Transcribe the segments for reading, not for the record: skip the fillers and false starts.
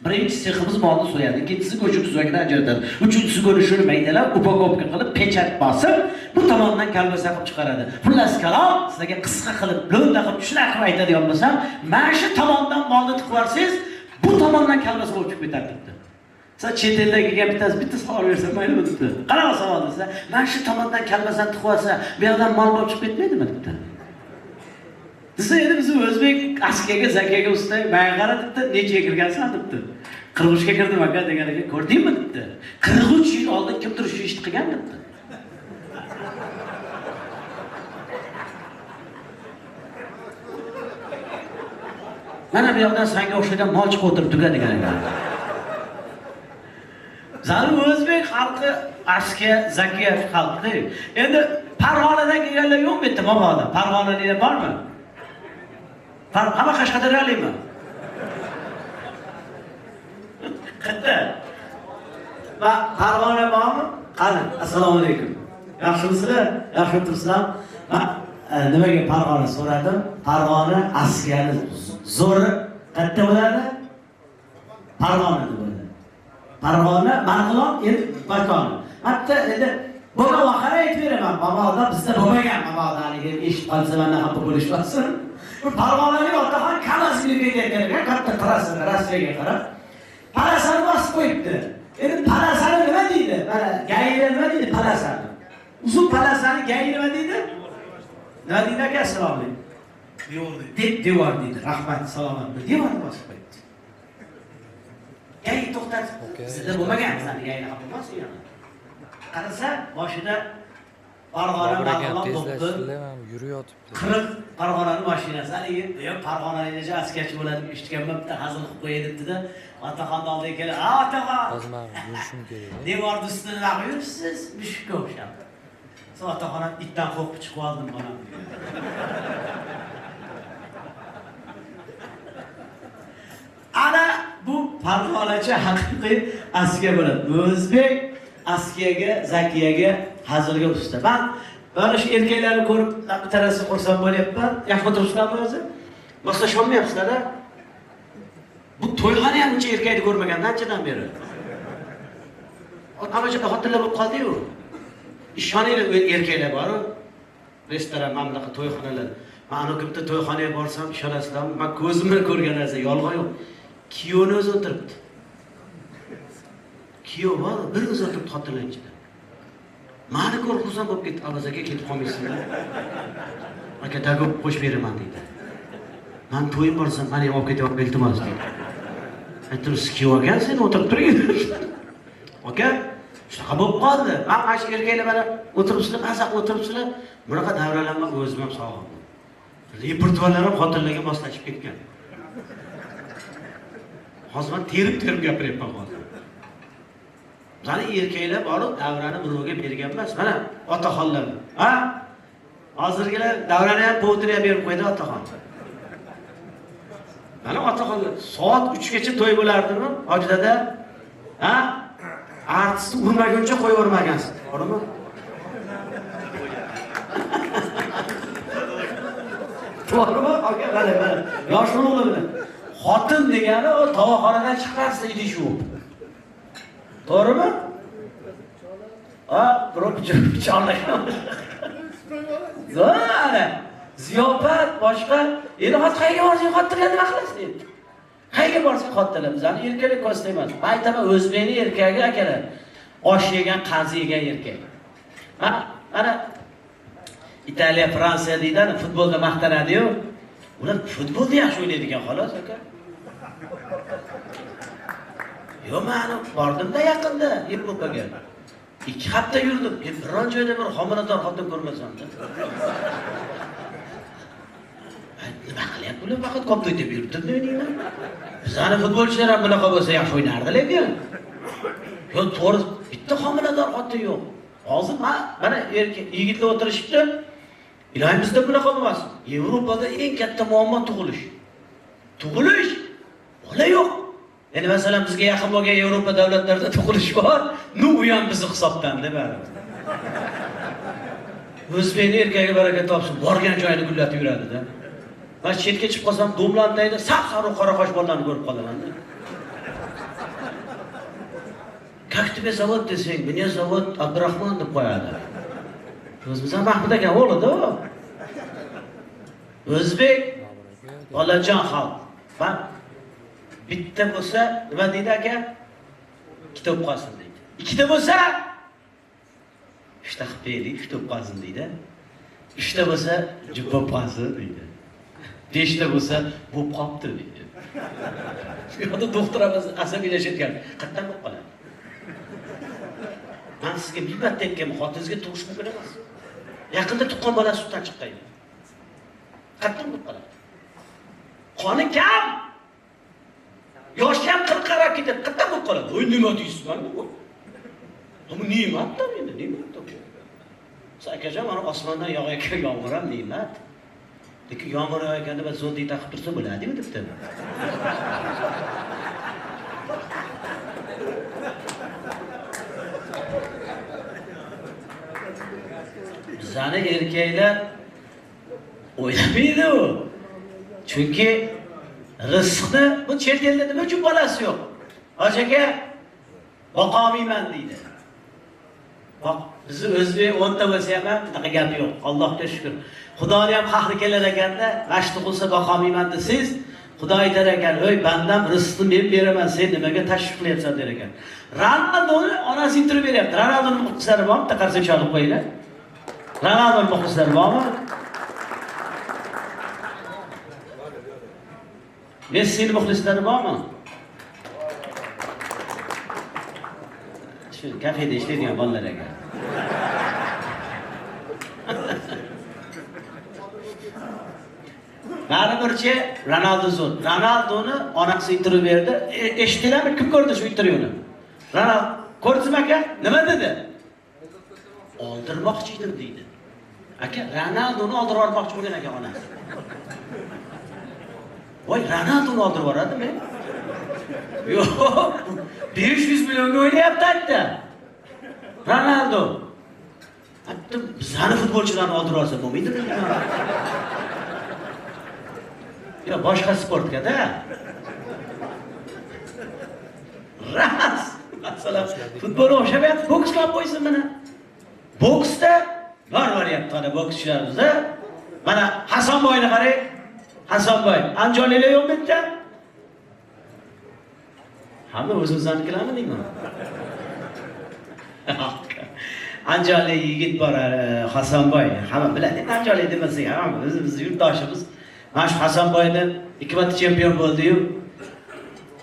Birinchi seximiz molni so'yadi, ikkinchisi go'sht suzagidan ajratadi, uchinchisi go'shtini maydalab, upakovka qilib, pechat bosib, bu tomondan kalbasa qilib chiqaradi. Xullas kalom, sizlarga qisqa qilib, lo'nda qilib shunaqa qilib aytadigan bo'lsam, mana shu tomondan molni tiqib olsangiz, bu tomondan kalbasa bo'lib chiqib ketadi debdi. Siz chet eldan kelgan bitta savol bersa maylimi debdi. Qanaqa savol desa, mana shu tomondan kalbasani tiqib olsa, bu yoqdan mol bo'lib chiqib ketmaydimi debdi. Desa endi biz o'zbek askiyaga, zakaga ustay, "Men qara" debdi, "Nechaga kirgansan?" debdi. 43 ga kirdim aka deganiga, "Ko'rdingmi?" debdi. 43 yil oldin kimdir shu ishni qilgan debdi. Mana bu yoqdan senga o'xshagan mol chiqib o'tiribdi deganiga. Zarur o'zbek xalqi askiya, zakiya xalqi. Endi Farg'onadan kelganlar yo'qmi bitta mabodo? Farg'onaliklar bormi? Hamma Qashqadaryolikmi? Qayerda? Va Farg'ona bormi? Qani, assalomu alaykum. Yaxshimisizlar? Yaxshi o'tiribsizlar? Nimaga Farg'ona so'radim? Farg'ona askiyani zo'ri qayerda bo'ladi? Farg'onada bo'ladi. Farg'ona, Marg'ilon, makoni. Hatto endi buni vaqara aytib beraman. Mabodo bizda bo'lmagan mabodolarga eshitib qolsa mana xafa bo'lishmasin. Farg'onalik otaxon Kamazliga kelgan, katta trassaga, Rossiyaga qarab palasani bosib qo'yibdi. Endi palasani nima deydi? Mana gayri nima deydi palasani? Uzun palasani gayri nima deydi? Nima deydi aka? Assalomu alaykum. Devor deydi. Devor deydi. Rahmat, salomat. Devorni bosib qo'yibdi. Gayri to'xtatib, sizda bo'lmagan, sizlarga gayri xafa bo'lmasin yana. Qarasa, boshida Farg'ona Marg'ilon bo'pti. Yuriyotibdi. 40 Farg'onaning mashinasi. Haligi, Farg'onaliklar askiyachi bo'ladi deb eshitganman, bitta hazil qilib qo'yay debdi-da. Otaxon oldiga kelib, "A, otaxon. Hozir men yurishim kerak." Devorni ustida nima qilibsiz? Mushukka o'xshab. So'ng otaxon itdan qo'rqib chiqib oldim bolam. Ana bu Farg'onacha haqiqiy askiya bo'ladi. O'zbek askiyaga, zakiyaga, hazilga usta. Men mana shu erkaklarni ko'rib, bittarasi xursand bo'lyapman. Yaxshi o'tiribsizlarmi o'zi? Moslasholmayapsizlar-a? Bu to'yg'ani ham uncha erkakni ko'rmagandan anchadan beri. Hammacha xotinlar bo'lib qoldi-yu. Ishoninglar, erkaklar bor-ku. Restoran, mamlaqa to'yxonalar. Men bitta to'yxonaga borsam, ishonasizlarmi? Men ko'zim bilan ko'rgan narsa, yolg'on yo'q. Kiyovni o'zi o'tiribdi. Kiyov bor, bir o'zi o'tiribdi xotinlar ichida. Meni ko'rib xursand bo'lib ketdi, "Avazaga ketib qolmaysizlar. Aka, dago qo'shib beraman" dedi. Men to'yim borsam, meni ham olib ketyapman, iltimos dedi. Aytdim, "Siz kiyov ekan, sen o'tirib turing." Aka, shunaqa bo'lib qoldi. Men mana shu erkaklar mana o'tiribsizlar, mazaq o'tiribsizlar. Bunaqa davralarni o'zim ham sog'im. Repertuarlarim xotinlarga moslashib ketgan. Hozir men terib gapiryapman hozir. Zani erkaklar borib, davrani birovga bergan emas. Mana otaxonlar. Ha? Hozirgilar davrani ham po'tirga berib qo'ydi otaxon. Mana otaxonlar soat 3 gacha to'y bo'lardimi? Hojdada. Ha? Artist urmaguncha qo'yib o'rmagansiz. To'g'rimi? To'g'rimi? Aka, mana. Yosh o'g'li bilan. Xotin degani o tovoqxonadan chiqarsa idish u. To'g'rimi? Ha, birov chorlagan. Zo'ra. Ziyofat boshqa. Endi hozir qayerga borsang xotinlar nima qilasiz dedi. Qayerga borsang xotinlar bizani erkaklar ko'sta emas. Men aytaman, o'zbekning erkagi akalar. Osh yegan, qazi yegan erkak. Mana Italiya, Fransiya deydi, futbolda maqtanadi-yu. Ular futbolda yaxshi o'ynaydigan xolos aka. Yo, men bordim-da yaqinda Yevropaga. 2 hafta yurdim. Biron joyda bir homilador xotin ko'rmasam. Nima qilyapti ular? Faqat qop to'yib yuribdi deyman. Bizani futbolchilar ham bunaqa bo'lsa yaxshi o'ynardi-lekin. Yo, to'g'ri, bitta homilador xotin yo'q. Hozir mana yigitlar o'tirishibdi. Iloyim bizda bunaqa bo'lmas. Yevropada eng katta muammo tug'ilish. Tug'ilish bola yo'q. Endi masalan bizga yaqin bo'lgan Yevropa davlatlarida tug'ilish bor, u ham bizni hisobdan deb beradi. O'zbekning erkagi baraka topsin, borgan joyini gullatib yuradi-da. Men chetga chiqib qolsam, domlandayda sap-sariq qora qosh bolalarni ko'rib qolaman-da. Aktive zavod desang, meni zavod Abdurahmon deb qo'yadi. O'zimizdan Mahmud aka o'g'li-da u. O'zbek olajon xalq. Va bitta bo'lsa, nima deydi aka? Kitob qolsin deydi. Ikkita bo'lsa, uchta qilib berdik, kitob qolsin deydi. Uchta bo'lsa, jubba qolsin deydi. Beshta bo'lsa, bo'p qolibdi deydi. Yo'qda doktorimiz asabiylashayotgan. Qatdan bo'lib qoladi. Men sizga bibat aytganman, xotiningizga tug'ish mumkin emas. Yaqinda tuqqan bola sutdan chiqadi. Qatdan bo'lib qoladi. Qoni kam. Yoshi ham 40 qarab ketadi. Qatdan bo'lib qoladi. Voy nima deysizman bu? Ama ne'matda endi, ne'matda. Akajon, mana osmondan yog'ayotgan yomg'ir ham ne'mat. Lekin yomg'ir yog'ayotganda biz zoddiy taqib tursa bo'ladimi debdi. Bizani erkaklar o'ylamaydi u. Chunki rizqni bu chet elda nima uchun bolasi yo'q? Hoji aka boqolmayman deydi. Bak bizni o'zbek 10 ta bo'lsa ham bunaqa gap yo'q. Allohga shukr. Xudoning ham qahri kelar ekanda, mashti qilsa boqolmayman desiz, Xudo aytar ekan, "Ey bandam, rizqni men beraman, sen nimaga tashviq qilyapsan?" der ekan. Ronaldoni onasi intirib beryapti. Ronaldoning muxlislari bormi? Taqarsa chalib qo'yinglar. Ronaldoning muxlislari bormi? Messining muxlislari bormi? Shu kafeda ishlaydigan bolalar ekan. Baribirchi Ronaldo zo'r. Ronaldoni onasi intirib berdi. Eshitdinglarmi? Kim ko'rdi shu intervyuni? Ronaldo ko'rdingizmi aka? Nima dedi? Oldirmoqchi edim deydi. Aka, Ronaldoni oldirib olmoqchi bo'lgan ekan onasi. Voy, Ronaldoni oldirib yuboradimi? Yo'q. 500 millionga o'ynayapti aytdi. Ronaldo. Hatto bizani futbolchilarni oldirib olsa bo'lmaydimi? Yo, boshqa sportga-da. Ras. Masalan, futbolga o'xshamayapti, boksga olib qo'ysin mana. Boksda boryapti ana bokschilarimizda. Mana Hasanboyni qarang. Hasanboy, Anjolilar yo'qmi bitta? Hamma o'zimiznikilarmi deyman. Anjoli yigit bor Hasanboy. Hamma biladi, Anjoli demasak ham o'zimiz yurtdoshimiz. Mana shu Hasanboydan 2 marta chempion bo'ldi-yu.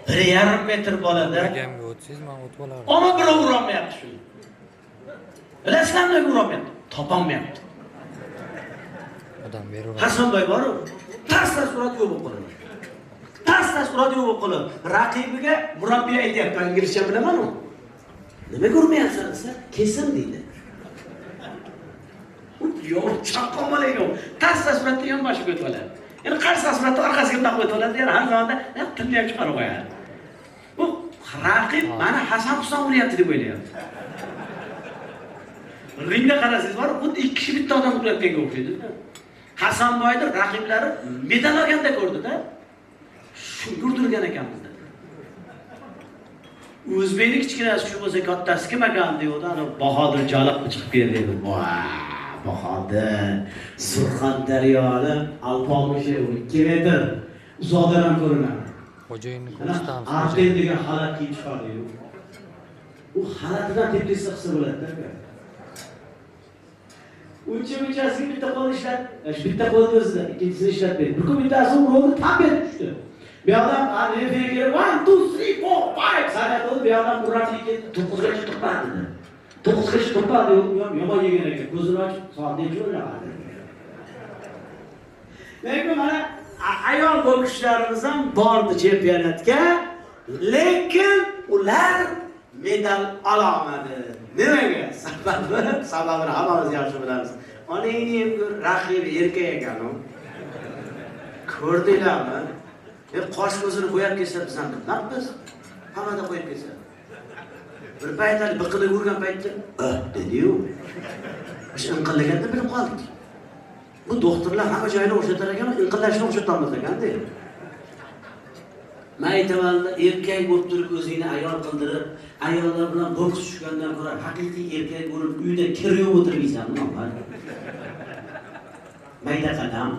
1,5 metr bolada. Gamga o'tsiz, men o'tib olardim. Ona bir urolmayapti shuni. Bilasizlarmi nega urolmayapti? Topolmayapti. Odam berib. Hasanboy bor-ku. Tasla surat yo'q bo'lib qoladi. Tasla surat yo'q bo'lib qoladi. Raqibiga murabbiy aytayapti, inglizcha bilaman-ku. Nimaga urmayapsan desa, kesin deydi. Yo'q, chaqqonmalaydi. Tasla suratni yonboshiga o'tib oladi. Endi qarsa suratni orqasiga taqib o'tib oladi, yana har zonda tilni ham chiqarib qo'yadi. Bu raqib mana Hasan Husan uryapti deb o'ylayapti. Ringda qarasangiz bor, xuddi 2 kishi bitta odam urayotganga o'xshaydi. Hasanboyni raqiblari medal olganda ko'rdi-da. Shu yurdirgan ekan bizda. O'zbekning kichkinasi shu bo'lsa kattasi kim ekan deydi, ana Bahodir Jaliq chiqib keldi. Bahodir Surxondaryoni Alpomishi 2 metr uzoqdan ham ko'rinadi. Xo'jayinni ko'rsatamiz. Artel degan xalat kiyib chiqardi. U xalatidan tepkisi qilsa bo'ladi-da. Uchi-uchasiga bitta qo'l ishlat, bitta qo'lni o'zida, ikkinchisini ishlatmaydi. Bir kun bittasi urdi, tam berib tushdi. Bu yoqdan referiga 1 2 3 4 5 sanat oldi, bu yoqdan murabbiy 9gacha turmadi. 9gacha turmadi, yomon yegan ekan. Ko'zini ochib, soat necha o'yladi. Lekin mana ayol bokschilarimiz ham bordi chempionatga, lekin ular medal ololmadi. Nimaga? Sababini hammamiz yaxshi bilamiz. Onangning raqibi erkak ekan u. Ko'rdinglarmi? Qosh ko'zini bo'yab kelsa bizdan qilamiz. Hammada qo'yib kelsa. Bir paytlar biqilib urgan paytda, dedi-yu. O'sha inqillaganda bilib qoldik. Bu doktorlar hamma joyini o'xshatar ekan, inqillashni o'xshatolmas ekan deydi. Men aytaman, erkak bo'lib turib o'zingni ayol qildirib, ayollar bilan boks tushgandan ko'ra haqiqiy erkak bo'lib uyda kirib o'tirmaysanmi? Mayda qadam.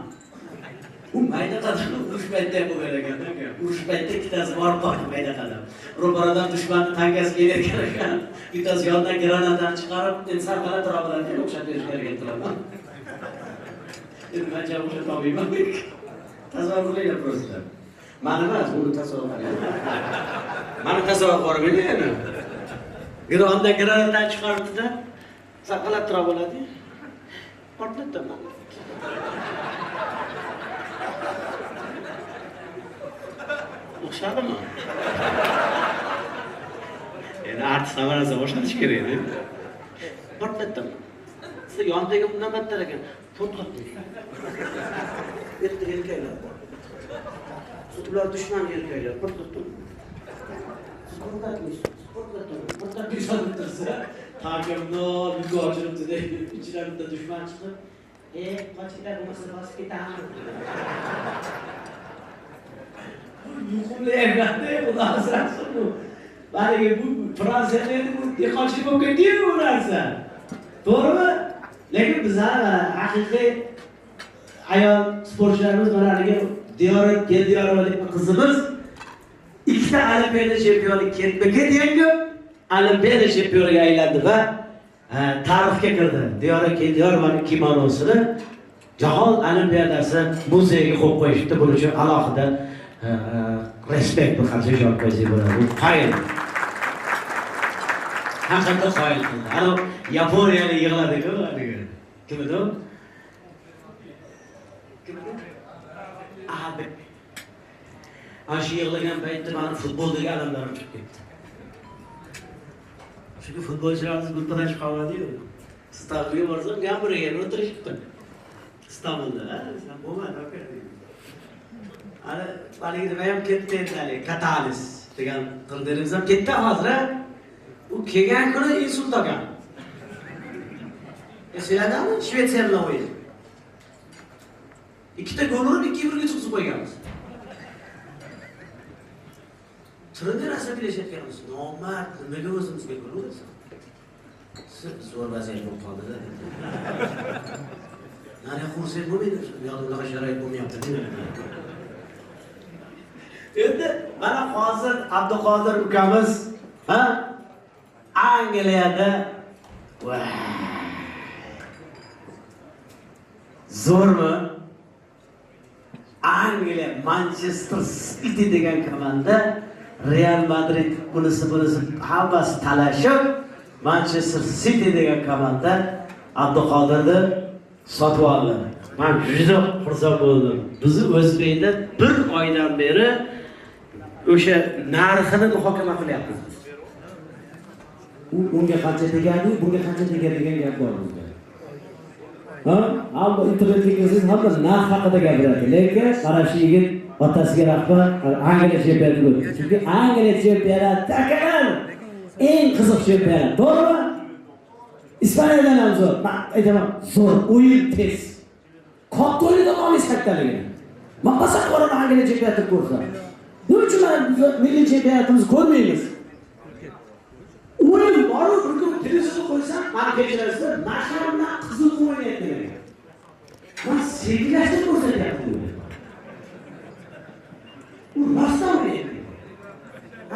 U mayda qadam urush paytida bo'lgan ekan. Urush paytida ikkitasi borib qoldi mayda qadam. Ro'paradan dushmanni tankasiga kelar ekan. Bittasi yondan granatani chiqarib, sarqala tura biladi, o'xshatib berishga turaman. Endi men javob o'sha olmayman. Tasavvurlaylar просто. Mani emas, uni tasavvur qiling. Mani tasavvur qilib endi. Granatdan granatani chiqaribdi-da, sarqalab tura bo'ladi. Portlatdim. O'xshadimi? Endi artist samarasi o'xshatish kerak edi. Portlatdim. Siz yondagi undan battar ekan. Portlatdim. Erkaklar bor. Ular dushman erkaklar. Portlatdim. Portlatdim tursa, tagimno yugurchiribdi-da, ichidan bitta dushman chiqib, qochinglar bo'lmasa bosib ketamiz. Yuqumli endi xudo asrasin bu. Balki bu Fransiyada endi bu dehqonchilik bo'lib ketdi-yu bu narsa. To'g'rimi? Lekin bizlar haqiqiy ayol sportchilarimiz mana Diyorbekir qizimiz ikkita Olimpiada chempioni ketma-ket yengib, Olimpiada chempioniga aylandi va tarixga kirdi. Diyorbekir kimonosini Jahon Olimpiadasi muzeyiga qo'yib qo'yishdi. Buning uchun alohida respekt bir qancha joyga bo'ladi. Bu qoyil. Haqiqatda qoyil qildi. Ana Yaponiyalik yig'ladi-ku, kim edi u? Abi. Ana shu yig'lagan paytda meni futboldagi alamlarim chiqib ketdi. Chunki futbolchilarimiz gruppadan chiqib qolmadi-yu. Stavga borsam, gambirga o'tirishibdi. Istanbulda, sen bo'lmadi, aka. Ana haligi nima ham ketdi endi, Katalis degan qildirimiz ham ketdi hozir. U kelgan kuni insult olgan. Esinglardami? Shvetsiya bilan o'yin. Ikkita gol urib 2-1 ga chiqib qo'yganmiz. Trener asabiylashayotganmiz. Nomard, nimaga o'zimizga gol urasiz? Siz zo'r vaziyat bo'lib qoldi-da. Nari xursand bo'lmaydi, yo'lda sharoit bo'lmayapti. Endi mana hozir Abduqodir ukamiz, Angliyada zo'rmi? Angliya Manchester City degan komanda Real Madrid bunisi hammasi talashib Manchester City degan komanda Abduqodirni sotib oldi. Men juda xursand bo'ldim. Bizni O'zbekda bir oydan beri o'sha narxini muhokama qilyapmiz. Unga qancha tegadi, bunga qancha tegadi degan gap bor bizda. Hamma internetga kirsangiz hamma narx haqida gapiradi. Lekin mana shu yigit otasiga rahmat, Angliya chempionati bo'ldi. Chunki Angliya chempionati akalar eng qiziq chempionat. To'g'rimi? Ispaniyadan ham zo'r. Men aytaman, zo'r, o'yin tez. Katta o'yinda qolmaysiz kattaligini. Men qasam qo'raman Angliya chempionatini ko'rsam. Nima uchun biz milliy chempionatimizni ko'rmaymiz? O'yin bor, bir kun televizorga qo'ysam, mana kechirasiz, mashamdan qizil o'ynayapti degan. Men sevgilashni ko'rsatyapti. U rostdan o'ynayapti.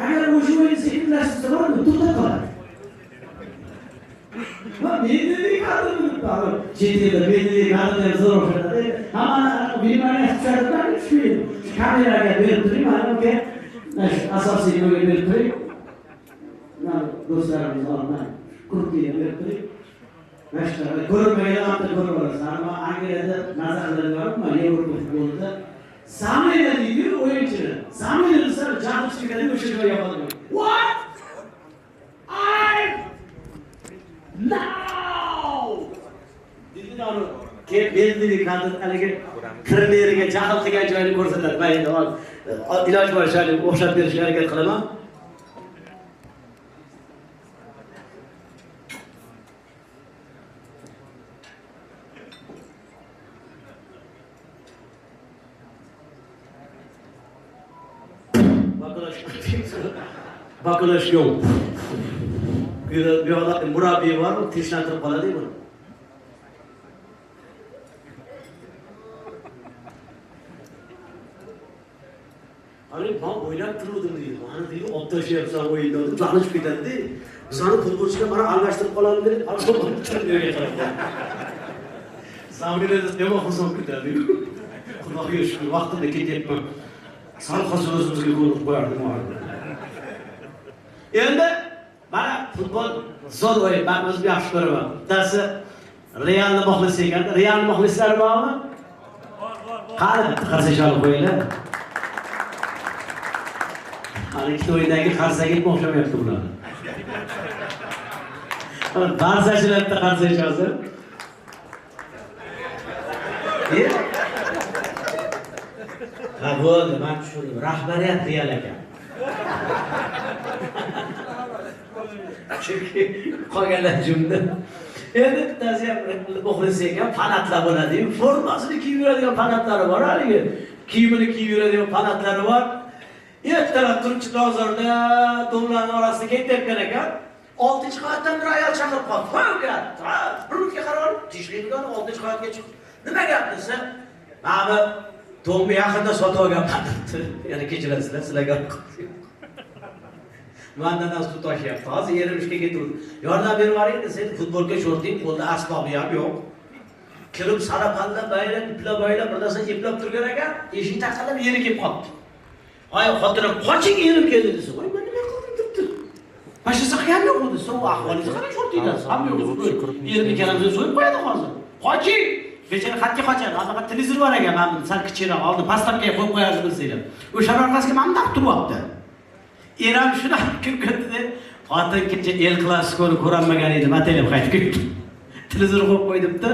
Agar o'sha o'yin sevgilashsa bormi, to'xtab qoladi. Men dedi qadrli chetida belli qadrli zo'r o'xshadi. Hamma bilmagan tushadilar, tushmaydi. Kameraga berib turing, mana bu asosiy yo'lga berib turing. Men do'stlarimiz olman, kurtiga berib turing. Mashqlar ko'rmagan odamni ko'rib olasiz. Ammo Angliyada nazarlar bormi? Yevropa futbolida Samuel deydi o'yinchi. Samuel esa jahon chempionatida o'sha joyga yo'qolgan. What? Now! Dinlari belli kadr haligi kirleriga jahl qilgan joyini ko'rsatadi. Men endi iloj boricha o'xshab berishga harakat qilaman. Bakılış yok. Bir adam murabbiye var mı? Tinchlantirib qoladi buni. Hani ben oynab turuvdim deydi. Bana deydi, olib tashlayapsan o'yinda deb lanib ketadi. Bizani futbolchiga mana almashtirib qoladi deb, almashtirib Samirada nima xursand ketadi. Xudoga shukr, vaqtida ketyapman. Sal qolsa o'zimizga gol qo'yardim o'rniga. Endi mana futbol zo'r o'yin, men o'zim yaxshi ko'raman. Bittasi Realni muxlisi ekan. Real muxlislari bormi? Qani qarsash olib qo'yinglar. Hali ikkita o'yindagi qarsakka o'xshamayapti bular. Qarsachilarga qarsash hozir. Ha bo'ldi, men tushundim. Rahbariyat Real ekan. Chunki qolganlar jumda. Endi bittasi ham muxlis ekan, fanatlar bo'ladi-yu, formasini kiyib yuradigan fanatlari bor, haligi kiyimini kiyib yuradigan fanatlari bor. Ertalab turibchi bozorda domlarning orasida ketayotgan ekan. 6-qavatdan bir ayol chaqirib qoldi. Qo'ygan. Bir minutga qaror, tishlaydigan 6-qavatga chiqdi. Nima gap desa, "Mana domni yaqinda sotib olganman" debdi. Yana kechirasizlar, sizlarga. Mandan suv toshyapti. Hozir yerim ishga ketdi. Yordam berib yuboring desa, futbolga sho'rting, qo'lda asbobi ham yo'q. Kirib sarapalla bayrab, iplab bayrab, bir narsa eplab turgan ekan, eshik taqalab yeri kelib qoldi. Ay xotinim, qoching yerim keldi desa, "Voy, men nima qildim?" debdi. Mashisa qilgan yo'q edi, suv ahvolingizni qarang, sho'rtinglar. Ham yo'q. Yerimni kalamizni so'yib qo'yadi hozir. Qoching! Bechara xatga qochadi. Anaqa televizor bor ekan, men sal kichikroq oldi, pastapga qo'yib qo'yasiz bilsanglar. O'sha orqasiga men dab turyapti. Eram shuna kirib ketdi. Xotin kecha El Clasico'ni ko'rmagan edi, matelab qaytib keldi. Televizor qo'yib qo'ydibdi.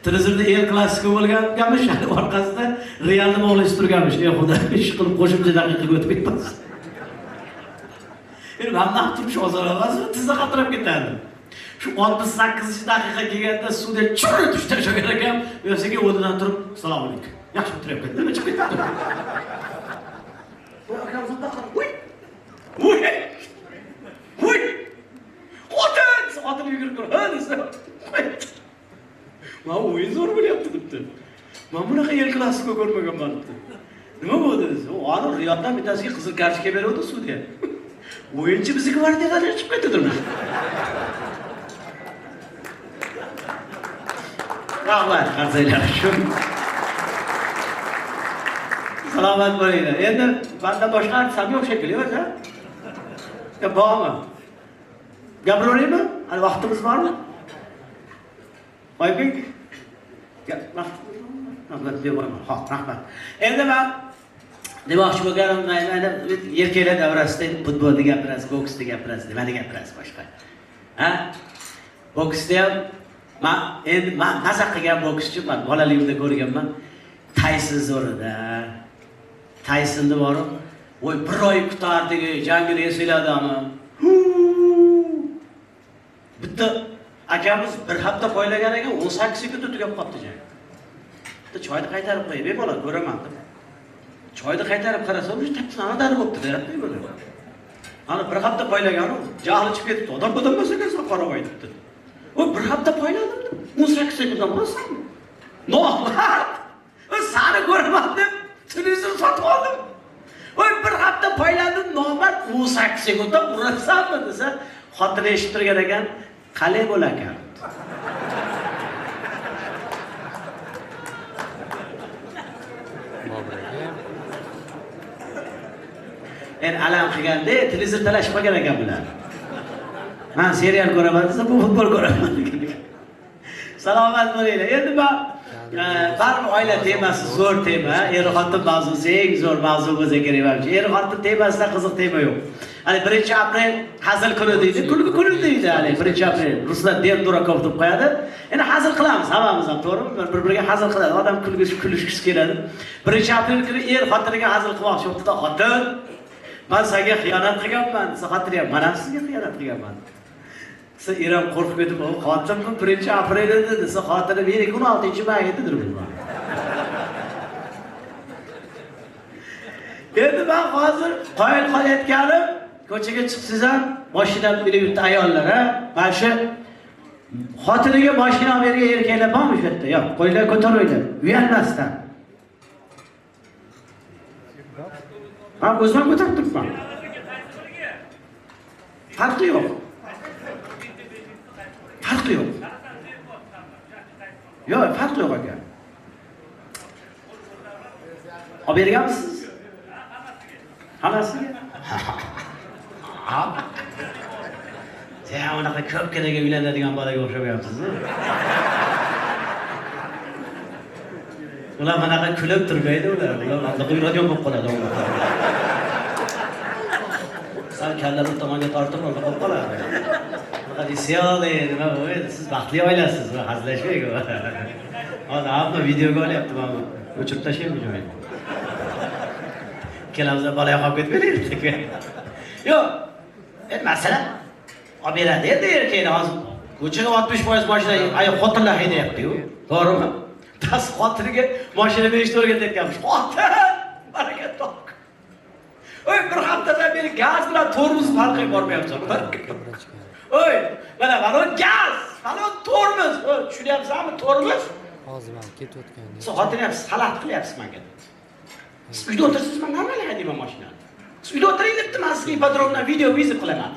Televizorda El Clasico bo'lganmish, orqasida Realni muxlis turganmish. Ey xudo, ish qilib qo'shimcha daqiqaga o'tib ketmas. Endi hamma turmush ozoralasini tizza qatirib ketadi. Shu 68-daqiqa kelganda suvda churri tushdi o'shagan ekan, o'ziga o'rnidan turib, "Assalomu alaykum. Yaxshi o'tiryapti." Nima chiqib ketdi? Voy, akam zotda qoldi. Voy! Voy! Xotin yugurib keldi. Ha desa. "Men o'yin zo'r bo'lyapti" debdi. "Men bunaqa El Clasico ko'rmaganman" debdi. "Nima bo'ldi?" desa, "O'g'li Riyoddan bittasiga qizil kartochka beruvdi sudya. O'yinchi bizni kvartiradan chiqib ketdi." Rahmat, qarzaylar shu. Salomat bo'linglar. Endi banda boshqa arsam yo'q shekilli, o'zi. Bormi? Gapiraveraymi? Hali vaqtimiz bormi? Oybek. Rahmat. Rahmat. Endi men demoqchi bo'lganim, mana erkaklar davrasida futbolda gapirasiz, boksda gapirasiz, nimada gapirasiz boshqa. Ha? Boksda ham men mazza qilgan bokschi, men bolaligimda ko'rganman. Tayson zo'rida. Taysonni borib, "Voy, bir oy kutardik, jangini esinglardimi?" Bitta akamiz bir hafta qo'ylagan ekan, 18 kunda tugab qoldi jang. Bitta choyni qaytarib qo'yib, "Bemalol ko'raman" deb. Choyni qaytarib qarasam, o'sha tapsanadan bo'pti, deyapti bemalol. Ana bir hafta qo'ylagan, jahli chiqib ketdi. Odam bo'lsa kerak, qo'ravoy debdi. O bir hafta qo'yladim deb, 18 sekunda bo'lasanmi? No'mat. Seni ko'raman deb televizor sotib oldim. Voy, bir hafta qo'yladim, no'mat, 18 sekunda bo'lasanmi desa, xotin eshitib turgan ekan, "Qalay bo'lakan?" En alam qilganda televizor talashib qolgan ekan bular. Men serial ko'raman desa, bu futbol ko'raman. Salomat bo'linglar. Endi baribir oila temasi zo'r tema, er-xotin mavzusi eng zo'r mavzu bo'lsa kerak menimcha. Er-xotin temasida qiziq tema yo'q. Hali 1-aprel hazil kuni deydi, kulgi kuni deydi hali 1-aprel. Ruslar Durakov deb qo'yadi. Endi hazil qilamiz hammamiz ham, to'g'rimi? Bir-biriga hazil qiladi. Odam kulishgisi keladi. 1-aprel kuni er-xotiniga hazil qilmoqchi bo'libdi. "Xotin, men senga xiyonat qilganman" desa, xotin ham, "Men ham sizga xiyonat qilganman" Siz eram qo'rqib ketib, "Xotinim 1-aprel edi" desa, xotini "Men 16-may edidir bu." Endi men hozir qoyil qolayotganim, ko'chaga chiqsangiz ham mashina minib yuribdi ayollar, ha? Mana shu xotiniga mashina olib bergan erkaklar bormi shu yerda? Yo'q, qo'ylar ko'taringlar. Uyalmasdan. Ha, o'zim ko'tarib turibman. Farqi yo'q. Farqi yo'q. Yo'q, farqi yo'q aka. Olib berganmisiz? Hammasiga? Sen unaqa ko'pkinaga uylanadigan bolaga o'xshamayapsiz-ku. Ular bunaqa kulib turmaydi ular. Ular quyruqdan bo'lib qoladi ular. Sal kallalar tomonga tortib olib qoladi. Bunaqa desiyoli, nima bo'ladi? Siz baxtli oilasiz, va hazillashmayku. Hozir hamma videoga olyapti, mana o'chirib tashlaymi joyini. Ikkalamizdan bola yo'qolib ketmaylik. Yo'q. Masalan, olib beradi endi erkaklar hozir. Ko'chaga 60% mashina ayol xotinlar haydayapti-ku. To'g'rimi? Tas xotiniga mashina berishni o'rgatayotganmish. Xotin! Baraka tok. Oy, bir haftadan beri gaz bilan tormoz farqi bormayapsan. Oy, mana gaz, mana tormoz. Tushunyapsanmi, tormoz? Hozir men ketayotganda. Siz xotinni ham salat qilyapsiz menga. Siz uyda o'tirsiz, men normal haydayman mashinani. Siz uyda o'tiring debdi, men sizga podrobno video vizit qilaman.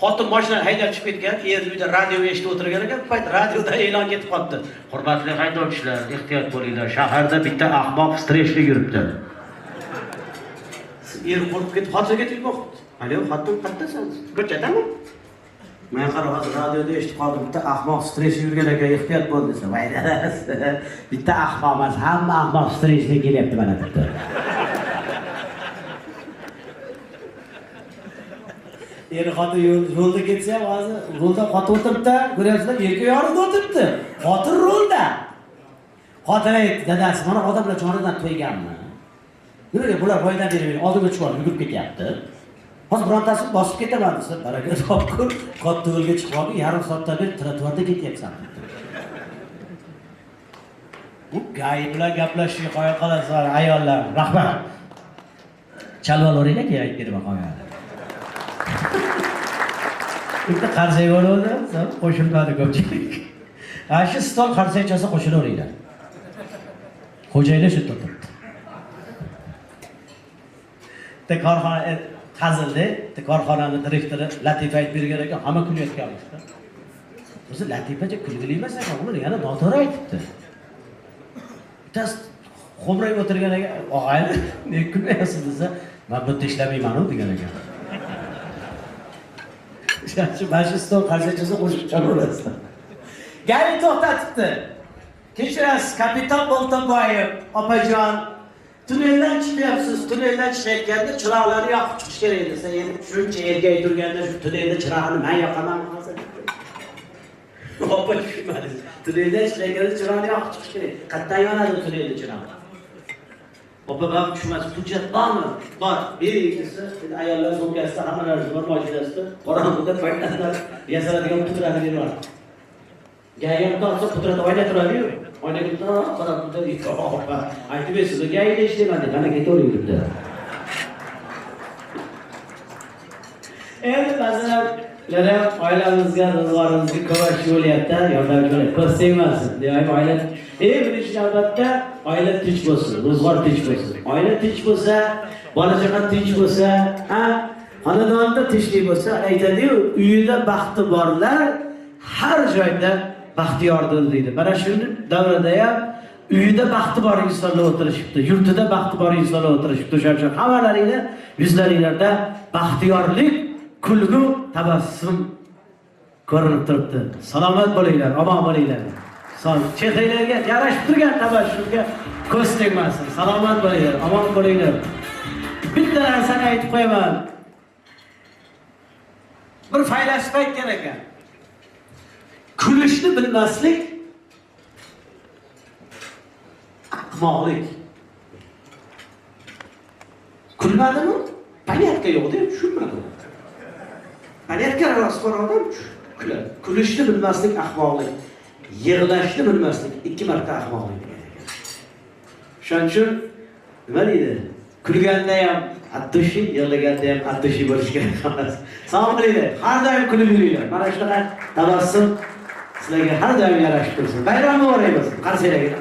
Xotin mashinani haydab chiqib ketgan, er uyda radio eshitib o'tirgan ekan, payt radioda e'lon ketib qoldi. Hurmatli haydovchilar, ehtiyot bo'linglar. Shaharda bitta ahmoq stressli yuribdi. Siz er qo'rqib ketib, xotinga telefon. Alo, xotin qayerdasan? Ko'chadami? Men qarab hozir radioda eshitib qoldim, bitta ahmoq stressli yurgan ekan, ehtiyot bo'l desa. Mayda. Bitta ahmoq emas, hamma ahmoq stressli kelyapti mana debdi. Er xotin yo'lda ketsa ham hozir yo'lda qotib o'tiribdi, ko'ryapsizlar, erkak yorida o'tiribdi. Xotin yo'lda. Xotin aytdi, dadasi, mana odamlar jonidan to'yganmi? Nimaga bular foyda bermaydi? Oldinga chiqib yugurib ketyapti. Hozir birontasini bosib ketaman desa, baraka topkur, katta yo'lga chiqib oldi, yarim soatdan beri trotuarda ketyapsan. Bu gay bilan gaplashishga qo'ya qolasizlar, ayollar. Rahmat. Chalvolavering kerak deb qo'yaman. Bitta qarsak bo'ladi, qo'shilmadi ko'pchilik. Ha, shu stol qarsakchasi qo'shilaveringlar. Xo'jayinlar shu turibdi. Bitta korxona qazildi, bitta korxonaning direktori Latifa aytib bergan ekan, hamma kulayotganmiz. O'zi Latifacha kulgili emas ekan, uni yana noto'g'ri aytibdi. Bittasi xo'mrayib o'tirgan ekan, og'ayni, "Nega kulmayapsiz?" desa, "Men bu yerda ishlamayman-ku" degan ekan. Shu mana stol qarsakchasi qo'shib chalaverasizlar. Gari to'xtatibdi. Kechirasiz, kapitan Boltaboyev, opajon. Tunneldan chiqyapsiz, tunneldan chiqayotganda chiroqlarni yoqib chiqish kerak desa, endi shuncha erkak turganda shu tunnelda chiroqni men yoqaman hozir. Opa tushunmadingiz. Tunneldan chiqayotganda chiroqni yoqib chiqish kerak. Qayerdan yonadi tunnelda chiroq? Opa bak tushunmasiz, hujjat bormi? Bor. Bering desa, ayollar sumkasida, hammalari bor mashinasida, qorong'uda paytlar yasaladigan pudratni berib. Gayga tortsa pudrat oyna turadi-yu. Oynaga qarab opa aytib bersiz, gayda ishlamadi, mana ketavering debdi. Endi masalan, oilamizga, ro'zg'orimizga ko'mak bo'lyapti, yordamchi bo'lyapti. Ko'z tegmasin. Demak, oila birinchi navbatda oila tinch bo'lsin, ro'zg'or tinch bo'lsin. Oila tinch bo'lsa, bola chaqa tinch bo'lsa, xonadonda tinchlik bo'lsa, aytadi-yu, uyida baxti borlar har joyda baxtiyordir deydi. Mana shu davrada ham uyida baxti bor insonlar o'tirishibdi, yurtida baxti bor insonlar o'tirishibdi. O'shaning uchun hammalaringni yuzlaringlarda baxtiyorlik, kulgu, tabassum ko'rinib turibdi. Salomat bo'linglar, omon bo'linglar. Chehranglarga yarashib turgan tabassumga ko'z tegmasin. Salomat bo'linglar, omon bo'linglar. Bitta narsani aytib qo'yaman. Bir faylasuf aytgan ekan. Kulishni bilmaslik ahmoqlik. Kulmadimi? Paniyatka yo'q deb tushunmadim. Paniyatka rasvor odam kuladi. Kulishni bilmaslik ahmoqlik. Yig'lashni bilmaslik 2 marta ahmoqlik degan ekan. Shuning uchun nima deydi? Kulganda ham attushi yig'laganda ham attushi bo'lish kerak xolos. Sog' bo'linglar. Har doim kulib yuringlar. Mana shunaqa tabassum sizlarga har doim yarashib tursin. Bayram muborak bo'lsin. Qarsanglarga.